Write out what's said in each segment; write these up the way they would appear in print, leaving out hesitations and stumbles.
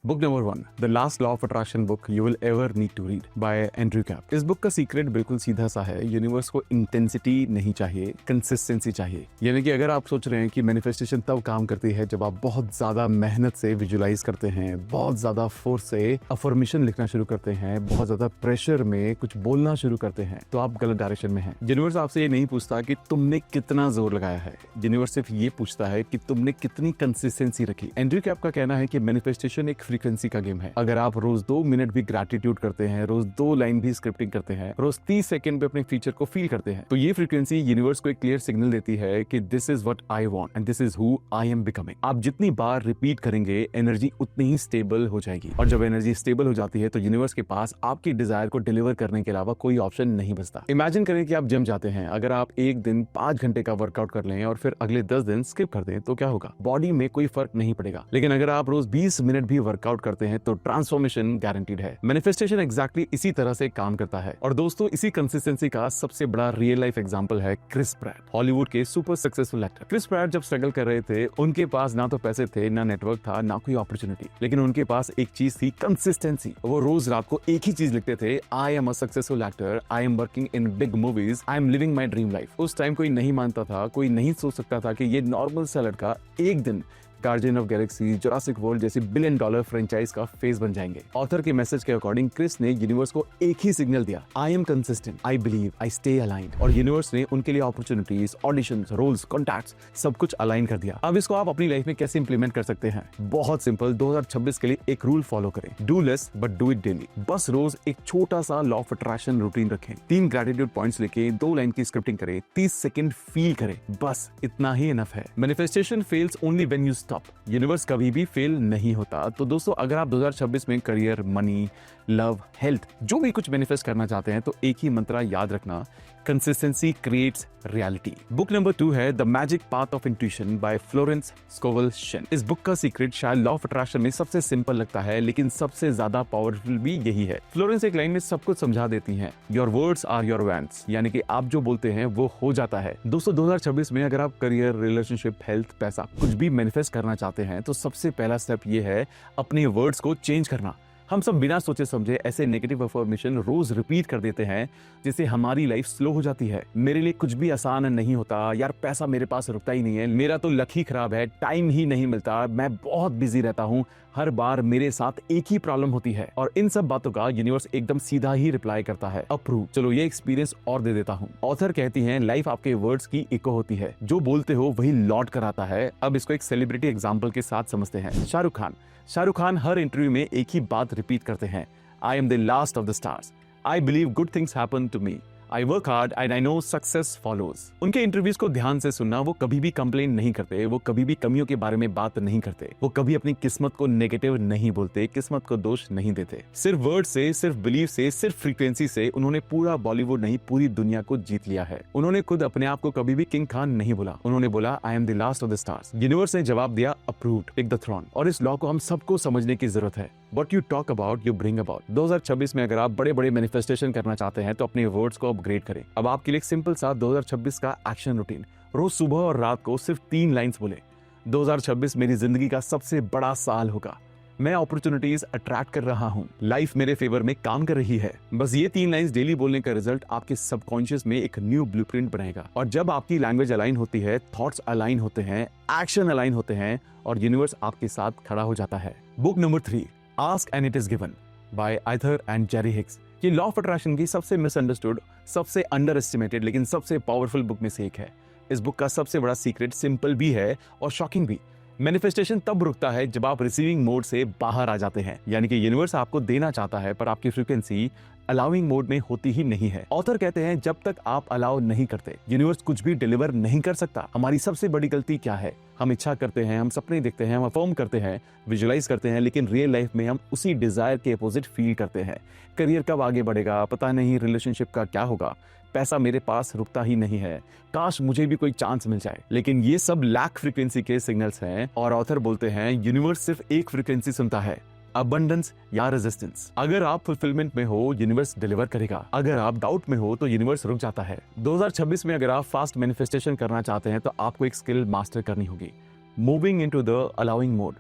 Book number 1, the last law of attraction book you will ever need to read by Andrew Kap. इस book का secret बिल्कुल सीधा सा है। Universe को इंटेंसिटी नहीं चाहिए, कंसिस्टेंसी चाहिए। यानी कि अगर आप सोच रहे हैं कि मैनिफेस्टेशन तब काम करती है जब आप बहुत ज्यादा मेहनत से विजुलाइज करते हैं, बहुत ज्यादा फोर्स से अफर्मेशन लिखना शुरू करते हैं, बहुत ज्यादा प्रेशर में कुछ बोलना शुरू करते हैं, तो आप गलत डायरेक्शन में हैं। यूनिवर्स आपसे ये नहीं पूछता कि तुमने कितना जोर लगाया है। यूनिवर्स सिर्फ ये पूछता है कि तुमने कितनी कंसिस्टेंसी रखी। एंड्रयू कैप का कहना है कि मैनिफेस्टेशन एक फ्रीक्वेंसी का गेम है। अगर आप रोज 2 मिनट भी ग्रैटिट्यूड करते हैं, रोज 2 लाइन भी स्क्रिप्टिंग करते हैं, रोज 30 सेकंड पे अपने फ्यूचर को फील करते हैं, तो ये फ्रीक्वेंसी यूनिवर्स को एक क्लियर सिग्नल देती है कि this is what I want and this is who I am becoming. आप जितनी बार रिपीट करेंगे एनर्जी उतनी ही स्टेबल हो जाएगी, और जब एनर्जी स्टेबल हो जाती है तो यूनिवर्स के पास आपकी डिजायर को डिलीवर करने के अलावा कोई ऑप्शन नहीं बचता। इमेजिन करें कि आप जिम जाते हैं। अगर आप एक दिन 5 घंटे का वर्कआउट कर लें और फिर अगले 10 दिन स्किप कर दें तो क्या होगा? बॉडी में कोई फर्क नहीं पड़ेगा। लेकिन अगर आप रोज 20 मिनट भी वर्कआउट करते हैं तो ट्रांसफॉर्मेशन गारंटीड है। मैनिफेस्टेशन एग्जैक्टली इसी तरह से काम करता है। और दोस्तों, इसी कंसिस्टेंसी का सबसे बड़ा रियल लाइफ एग्जांपल है क्रिस प्रैट, हॉलीवुड के super successful actor. Chris Pratt जब स्ट्रगल कर रहे थे, उनके पास ना तो पैसे थे, ना नेटवर्क था, ना कोई अपॉर्चुनिटी, लेकिन उनके पास एक चीज थी, कंसिस्टेंसी। वो रोज रात को एक ही चीज लिखते थे, I am a successful actor, I am working in big movies, I am living my dream life. उस टाइम कोई नहीं मानता था, कोई नहीं सोच सकता था कि ये नॉर्मल सा लड़का एक दिन guardian of Galaxy, Jurassic world जैसी $1 बिलियन फ्रेंचाइज का फेस बन जाएंगे। ऑथर के मैसेज के अकॉर्डिंग क्रिस ने यूनिवर्स को एक ही सिग्नल दिया, I am consistent, I believe, I stay aligned. और यूनिवर्स ने उनके लिए अपॉर्चुनिटीज, ऑडिशंस, रोल्स, कॉन्टैक्ट्स सब कुछ अलाइन कर दिया। अब इसको आप अपनी लाइफ में कैसे इंप्लीमेंट कर सकते हैं? बहुत सिंपल। 2026 के लिए एक रूल फॉलो करें, do less but do it daily. बस रोज एक छोटा सा लॉ ऑफ अट्रैक्शन रूटीन रखें, 3 ग्रेटिट्यूड पॉइंट्स लेके 2 लाइन की स्क्रिप्टिंग करें, 30 सेकंड फील करें, बस इतना ही इनफ है। Manifestation fails only when you stop. Universe कभी भी फेल नहीं होता। तो दोस्तों, अगर आप 2026 में करियर, मनी, लव, हेल्थ, जो भी कुछ मैनिफेस्ट करना चाहते हैं, तो एक ही मंत्र याद रखना, consistency creates reality. Book number 2 है the magic path of intuition by Florence Scovel Shinn. इस बुक का सीक्रेट शायद लॉ ऑफ अट्रैक्शन में सबसे सिंपल लगता है, लेकिन सबसे ज्यादा पावरफुल भी यही है। फ्लोरेंस एक लाइन में सब कुछ समझा देती हैं, your words are your wands, यानी कि आप जो बोलते हैं वो हो जाता है। दोस्तों, 2026 में अगर आप करियर, रिलेशनशिप, हेल्थ, पैसा कुछ भी मैनिफेस्ट करना चाहते हैं, तो सबसे पहला स्टेप ये है अपने वर्ड्स को चेंज करना। हम सब बिना सोचे समझे ऐसे नेगेटिव अफर्मेशन रोज रिपीट कर देते हैं, जिससे हमारी लाइफ स्लो हो जाती है। मेरे लिए कुछ भी आसान नहीं होता, यार पैसा मेरे पास रुकता ही नहीं है, मेरा तो लक ही खराब है, टाइम ही नहीं मिलता, मैं बहुत बिजी रहता हूँ, हर बार मेरे साथ एक ही प्रॉब्लम होती है। और इन सब बातों का यूनिवर्स एकदम सीधा ही रिप्लाई करता है, अप्रूव। चलो ये एक्सपीरियंस और दे देता हूँ। ऑथर कहती हैं, लाइफ आपके वर्ड्स की इको होती है, जो बोलते हो वही लौट कर आता है। अब इसको एक सेलिब्रिटी एग्जाम्पल के साथ समझते हैं। शाहरुख खान हर इंटरव्यू में एक ही बात रिपीट करते हैं, I am the last of the stars, I believe good things happen to me, I work hard and I know success follows. उनके इंटरव्यूज को ध्यान से सुनना, वो कभी भी कंप्लेन नहीं करते, वो कभी भी कमियों के बारे में बात नहीं करते, वो कभी अपनी किस्मत को नेगेटिव नहीं बोलते, किस्मत को दोष नहीं देते। सिर्फ वर्ड से, सिर्फ बिलीफ से, सिर्फ फ्रीक्वेंसी से उन्होंने पूरा बॉलीवुड नहीं, पूरी दुनिया को जीत लिया है। उन्होंने खुद अपने आप को कभी भी किंग खान नहीं बोला, उन्होंने बोला आई am the last of the stars. Universe ने जवाब दिया, अप्रूव्ड, टेक द थ्रोन। और इस लॉ को हम सबको समझने की जरूरत है। What you talk about, you bring about। 2026 में अगर आप बड़े बड़े मैनिफेस्टेशन करना चाहते हैं, तो अपने वर्ड्स को अपग्रेड करें। अब आपके लिए एक सिंपल सा 2026 का एक्शन रूटीन, रोज सुबह और रात को सिर्फ 3 लाइंस बोले, 2026 मेरी जिंदगी का सबसे बड़ा साल होगा, मैं अपॉर्चुनिटीज अट्रैक्ट कर रहा हूँ, लाइफ मेरे फेवर में काम कर रही है। बस ये 3 लाइंस डेली बोलने का रिजल्ट आपके सबकॉन्शियस में एक न्यू ब्लूप्रिंट बनाएगा। और जब आपकी लैंग्वेज अलाइन होती है, थॉट्स अलाइन होते हैं, एक्शन अलाइन होते हैं, और यूनिवर्स आपके साथ खड़ा हो जाता है। Book number 3, Ask and it is given by Arthur and Jerry Hicks। ये लॉ ऑफ अट्रैक्शन की सबसे मिसअंडरस्टूड, सबसे अंडर एस्टिमेटेड, लेकिन सबसे पावरफुल बुक में से एक है। इस बुक का सबसे बड़ा सीक्रेट सिंपल भी है और शॉकिंग भी। मैनिफेस्टेशन तब रुकता है जब आप रिसीविंग मोड से बाहर आ जाते हैं, यानी कि यूनिवर्स आपको देना चाहता है, पर आपकी फ्रीक्वेंसी अलाउइंग मोड में होती ही नहीं है। ऑथर कहते हैं, जब तक आप अलाउ नहीं करते, यूनिवर्स कुछ भी डिलीवर नहीं कर सकता। हमारी सबसे बड़ी गलती क्या है? हम इच्छा करते हैं, हम सपने देखते हैं, हम अफर्म करते हैं, विजुलाइज करते हैं, लेकिन रियल लाइफ में हम उसी डिजायर के अपोजिट फील करते हैं। करियर कब आगे बढ़ेगा पता नहीं, रिलेशनशिप का क्या होगा, पैसा मेरे पास रुकता ही नहीं है, काश मुझे भी कोई चांस मिल जाए। लेकिन ये सब लैक फ्रीक्वेंसी के सिग्नल्स हैं, और ऑथर बोलते हैं यूनिवर्स सिर्फ एक फ्रीक्वेंसी सुनता है, अबंडेंस या रेजिस्टेंस। अगर आप फुलफिलमेंट में हो, यूनिवर्स डिलीवर करेगा। अगर आप डाउट में हो तो यूनिवर्स रुक जाता है। 2026 में अगर आप फास्ट मैनिफेस्टेशन करना चाहते हैं, तो आपको एक स्किल मास्टर करनी होगी, moving into the allowing mode.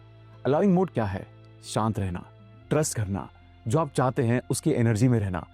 Allowing mode क्या है? शांत रहना, ट्रस्ट करना, जो आप चाहते हैं उसकी एनर्जी में रहना,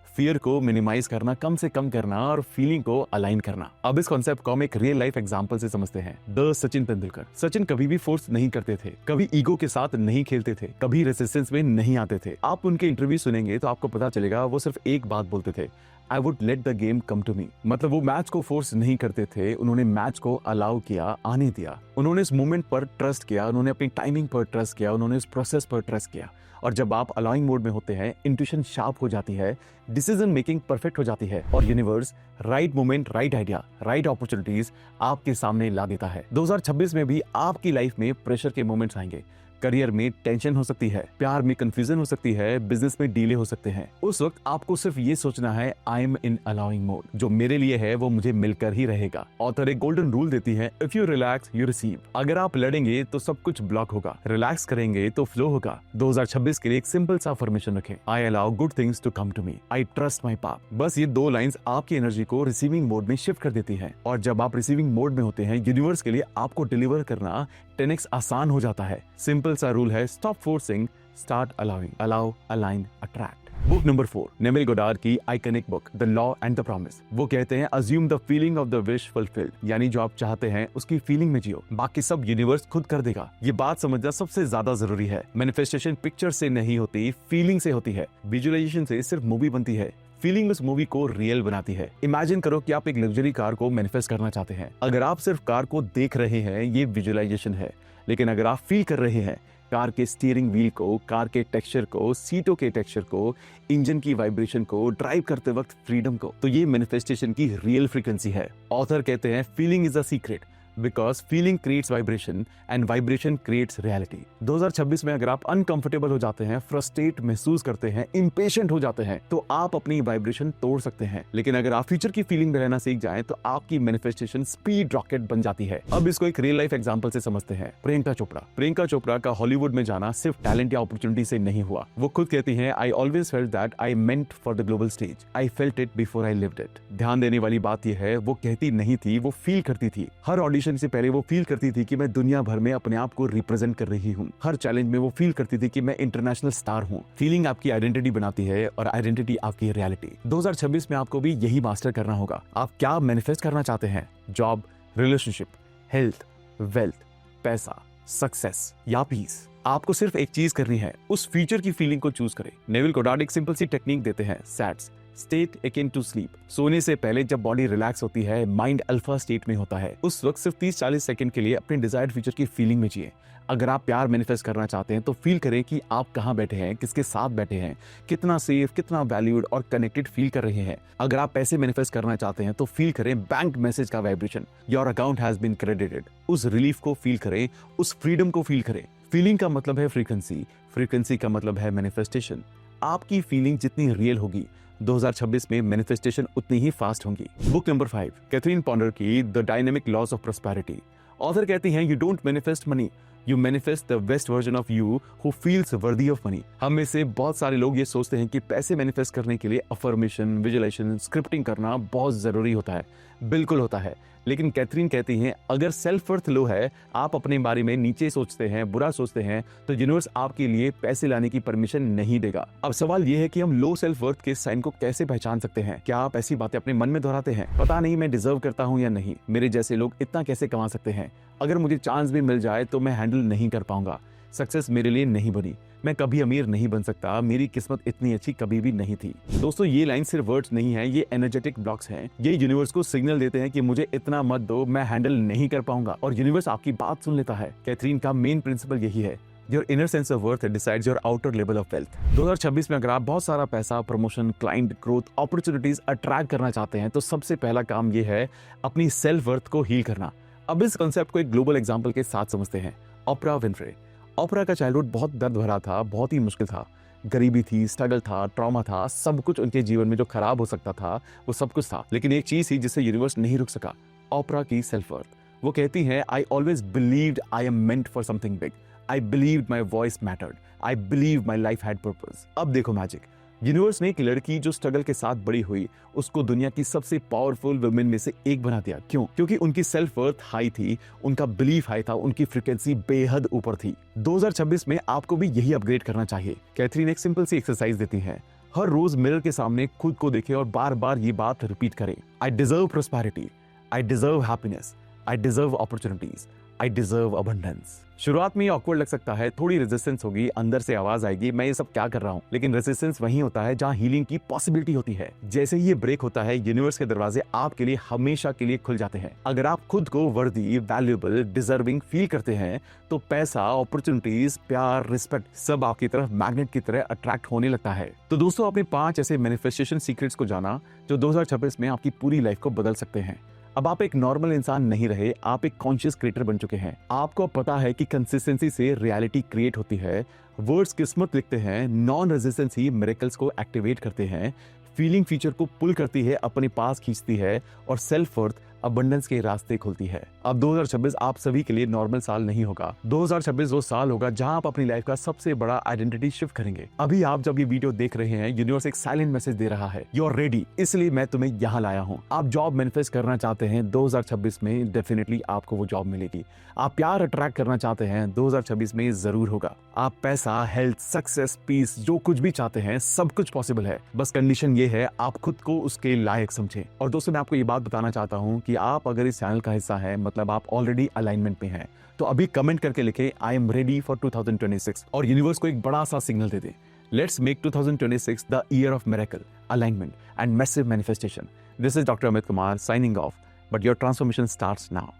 फियर को मिनिमाइज करना, कम से कम करना और फीलिंग को अलाइन करना। अब इस कॉन्सेप्ट को हम एक रियल लाइफ एग्जांपल से समझते हैं। द सचिन तेंदुलकर। सचिन कभी भी फोर्स नहीं करते थे, कभी ईगो के साथ नहीं खेलते थे, कभी रेजिस्टेंस में नहीं आते थे। आप उनके इंटरव्यू सुनेंगे तो आपको पता चलेगा वो सिर्फ एक बात बोलते थे, I would let the game come to me. मतलब वो मैच को फोर्स नहीं करते थे, उन्होंने मैच को अलाउ किया, आने दिया। उन्होंने इस मोमेंट पर ट्रस्ट किया, उन्होंने अपनी टाइमिंग पर ट्रस्ट किया, उन्होंने इस प्रोसेस पर ट्रस्ट किया। और जब आप अलाउइंग मोड में होते हैं, इंट्यूशन शार्प हो जाती है, डिसीजन मेकिंग परफेक्ट हो जाती है और universe right moment, right idea, right opportunities आपके सामने ला देता है। 2026 में भी आपकी लाइफ में प्रेशर के मोमेंट्स आएंगे। करियर में टेंशन हो सकती है, प्यार में कंफ्यूजन हो सकती है, बिजनेस में डीले हो सकते हैं। उस वक्त आपको सिर्फ ये सोचना है, I am in allowing mode. जो मेरे लिए है वो मुझे मिलकर ही रहेगा। ऑथर एक गोल्डन रूल देती है, if you relax you receive. अगर आप लड़ेंगे तो सब कुछ ब्लॉक होगा, रिलैक्स करेंगे तो फ्लो होगा। 2026 के लिए एक सिंपल सा अफर्मेशन रखें, I allow good things to come to me, I trust my path. बस ये 2 लाइंस आपकी एनर्जी को रिसीविंग मोड में शिफ्ट कर देती है। और जब आप रिसीविंग मोड में होते हैं, यूनिवर्स के लिए आपको डिलीवर करना 10x आसान हो जाता है। सिंपल सा रूल है, stop forcing, start allowing. Allow, align, attract. Book number 4, Neville Goddard की iconic book the law and the promise. वो कहते हैं, assume the feeling of the wish fulfilled, यानी जो आप चाहते हैं उसकी फीलिंग में जियो, बाकी सब यूनिवर्स खुद कर देगा। ये बात समझना सबसे ज्यादा जरूरी है। मैनिफेस्टेशन पिक्चर से नहीं होती, फीलिंग से होती है। विजुअलाइजेशन से सिर्फ मूवी बनती है, फीलिंग उस मूवी को रियल बनाती है। इमेजिन करो कि आप एक लग्जरी कार को मैनिफेस्ट करना चाहते हैं। अगर आप सिर्फ कार को देख रहे हैं, ये विजुअलाइजेशन है। लेकिन अगर आप फील कर रहे हैं कार के स्टीयरिंग व्हील को, कार के टेक्सचर को, सीटों के टेक्सचर को, इंजन की वाइब्रेशन को, ड्राइव करते वक्त फ्रीडम को, तो ये मैनिफेस्टेशन की रियल फ्रीक्वेंसी है। ऑथर कहते हैं, feeling is a secret because feeling creates vibration and vibration creates reality. 2026 में अगर आप अनकंफर्टेबल हो जाते हैं, फ्रस्ट्रेट महसूस करते हैं, इम्पेशेंट हो जाते हैं, तो आप अपनी वाइब्रेशन तोड़ सकते हैं। लेकिन अगर आप फ्यूचर की फीलिंग में रहना सीख जाएं, तो आपकी मैनिफेस्टेशन स्पीड रॉकेट बन जाती है। अब इसको एक रियल लाइफ एग्जांपल से समझते हैं। प्रियंका चोपड़ा। प्रियंका चोपड़ा का हॉलीवुड में जाना सिर्फ टैलेंट या अपॉर्चुनिटी से नहीं हुआ। वो खुद कहती हैं, I always felt that I meant for the global stage, I felt it before I lived it. ध्यान देने वाली बात यह है, वो कहती नहीं थी, वो फील करती थी। हर ऑडिशन से पहले वो फील करती थी कि मैं दुनिया भर में अपने आप को रिप्रेजेंट कर रही हूँ। हर चैलेंज में वो फील करती थी कि मैं इंटरनेशनल स्टार हूँ। फीलिंग आपकी आइडेंटिटी बनाती है और आइडेंटिटी आपकी रियलिटी। 2026 में आपको भी यही मास्टर करना होगा। आप क्या मैनिफेस्ट करना चाहते हैं? जॉब, रिलेशनशिप, हेल्थ, वेल्थ, पैसा, सक्सेस या पीस? आपको सिर्फ एक चीज करनी है, उस फ्यूचर की फीलिंग को चूज करें। नेविल गोडार्ड एक सिंपल सी टेक्निक देते हैं, SATS, state akin to sleep. सोने से पहले जब बॉडी रिलैक्स होती है, माइंड अल्फा स्टेट में होता है, उस वक्त सिर्फ 30-40 सेकंड के लिए अपने डिजायर्ड फ्यूचर की फीलिंग में जिए। अगर आप प्यार मैनिफेस्ट करना चाहते हैं तो फील करें कि आप कहाँ बैठे हैं, किसके साथ बैठे हैं, कितना सेफ, कितना वैल्यूड और कनेक्टेड फील कर रहे हैं। अगर आप पैसे मैनिफेस्ट करना चाहते हैं तो फील करें बैंक मैसेज का vibration, your account has been credited. उस रिलीफ को फील करें, उस फ्रीडम को फील करें। फीलिंग का मतलब है फ्रीक्वेंसी, फ्रीक्वेंसी का मतलब है मैनिफेस्टेशन। आपकी फीलिंग जितनी रियल होगी, 2026 में मैनिफेस्टेशन उतनी ही फास्ट होंगी। बुक नंबर 5, कैथरीन पॉन्डर की the dynamic laws of prosperity. Author कहती हैं, you don't manifest money, you manifest the best version of you who feels worthy of money. हम में से बहुत सारे लोग ये सोचते हैं कि पैसे मैनिफेस्ट करने के लिए अफर्मेशन, विजुअलाइजेशन, स्क्रिप्टिंग करना बहुत जरूरी होता है। बिल्कुल होता है, लेकिन कैथरीन कहती हैं, अगर सेल्फ वर्थ लो है, आप अपने बारे में नीचे सोचते हैं, बुरा सोचते हैं, तो यूनिवर्स आपके लिए पैसे लाने की परमिशन नहीं देगा। अब सवाल यह है कि हम लो सेल्फ वर्थ के साइन को कैसे पहचान सकते हैं? क्या आप ऐसी बातें अपने मन में दोहराते हैं, पता नहीं मैं डिजर्व करता हूं या नहीं, मेरे जैसे लोग इतना कैसे कमा सकते हैं, अगर मुझे चांस भी मिल जाए तो मैं हैंडल नहीं कर पाऊंगा, सक्सेस मेरे लिए नहीं बनी, मैं कभी अमीर नहीं बन सकता, मेरी किस्मत इतनी अच्छी कभी भी नहीं थी। दोस्तों, ये लाइन सिर्फ वर्ड्स नहीं है, ये एनर्जेटिक ब्लॉक्स हैं। ये यूनिवर्स को सिग्नल देते हैं कि मुझे इतना मत दो, मैं हैंडल नहीं कर पाऊंगा, और यूनिवर्स आपकी बात सुन लेता है। कैथरीन का मेन प्रिंसिपल यही है, your inner sense of worth decides your outer level of wealth. 2026 में अगर आप बहुत सारा पैसा, promotion, client growth, opportunities attract करना चाहते हैं, तो सबसे पहला काम ये है अपनी सेल्फ वर्थ को हील करना। अब इस कॉन्सेप्ट को एक ग्लोबल एग्जाम्पल के साथ समझते हैं। Oprah Winfrey. ओपरा का चाइल्डहुड बहुत दर्द भरा था, बहुत ही मुश्किल था। गरीबी थी, स्ट्रगल था, ट्रॉमा था, सब कुछ उनके जीवन में जो खराब हो सकता था वो सब कुछ था। लेकिन एक चीज थी जिससे यूनिवर्स नहीं रुक सका, ओपरा की सेल्फ वर्थ। वो कहती हैं, I always believed I am meant for something big, I believed my voice mattered, I believe my life had purpose. अब देखो मैजिक, यूनिवर्स ने एक लड़की जो स्ट्रगल के साथ बड़ी हुई उसको दुनिया की सबसे पावरफुल वुमेन में से एक बना दिया। क्यों? क्योंकि उनकी सेल्फ वर्थ हाई थी, उनका बिलीफ हाई था, उनकी फ्रीक्वेंसी बेहद ऊपर थी। 2026 में आपको भी यही अपग्रेड करना चाहिए। कैथरीन एक सिंपल सी एक्सरसाइज देती है, हर रोज मिरर के सामने खुद को देखें और बार बार ये बात रिपीट करें, I deserve prosperity, I deserve happiness, I deserve opportunities, I deserve abundance. शुरुआत में ये ऑकवर्ड लग सकता है, थोड़ी रेजिस्टेंस होगी, अंदर से आवाज आएगी मैं ये सब क्या कर रहा हूँ, लेकिन रेजिस्टेंस वहीं होता है जहाँ हीलिंग की पॉसिबिलिटी होती है। जैसे ही ये ब्रेक होता है, यूनिवर्स के दरवाजे आपके लिए हमेशा के लिए खुल जाते हैं। अगर आप खुद को वर्दी, वैल्यूएबल, डिजर्विंग फील करते हैं तो पैसा, अपॉर्चुनिटीज, प्यार, रिस्पेक्ट सब आपकी तरफ मैग्नेट की तरह अट्रैक्ट होने लगता है। तो दोस्तों, आपने 5 ऐसे मैनिफेस्टेशन सीक्रेट्स को जाना जो 2026 में आपकी पूरी लाइफ को बदल सकते हैं। अब आप एक नॉर्मल इंसान नहीं रहे, आप एक कॉन्शियस क्रिएटर बन चुके हैं। आपको पता है कि कंसिस्टेंसी से रियलिटी क्रिएट होती है, वर्ड्स किस्मत लिखते हैं, नॉन रेजिस्टेंस ही मिरेकल्स को एक्टिवेट करते हैं, फीलिंग फीचर को पुल करती है, अपने पास खींचती है और सेल्फ वर्थ, अबंडेंस के रास्ते खुलती है। अब 2026 आप सभी के लिए नॉर्मल साल नहीं होगा। 2026 वो साल होगा जहां आप अपनी लाइफ का सबसे बड़ा आइडेंटिटी शिफ्ट करेंगे। अभी आप जब ये वीडियो देख रहे हैं, यूनिवर्स एक साइलेंट मैसेज दे रहा है, यू आर रेडी, इसलिए मैं तुम्हें यहाँ लाया हूँ। आप जॉब मैनिफेस्ट करना चाहते हैं, 2026 में डेफिनेटली आपको वो जॉब मिलेगी। आप प्यार अट्रैक्ट करना चाहते हैं, 2026 में जरूर होगा। आप पैसा, हेल्थ, सक्सेस, पीस, जो कुछ भी चाहते हैं सब कुछ पॉसिबल है। बस कंडीशन ये है आप खुद को उसके लायक समझें। और दोस्तों, मैं आपको ये बात बताना चाहता हूँ कि आप अगर इस चैनल का हिस्सा है मतलब आप ऑलरेडी अलाइनमेंट में हैं, तो अभी कमेंट करके लिखे आई एम रेडी फॉर 2026 और यूनिवर्स को एक बड़ा सा signal they they. Let's make 2026 the year of miracle, alignment and massive manifestation. This is doctor Amit Kumar signing off, but your transformation starts now.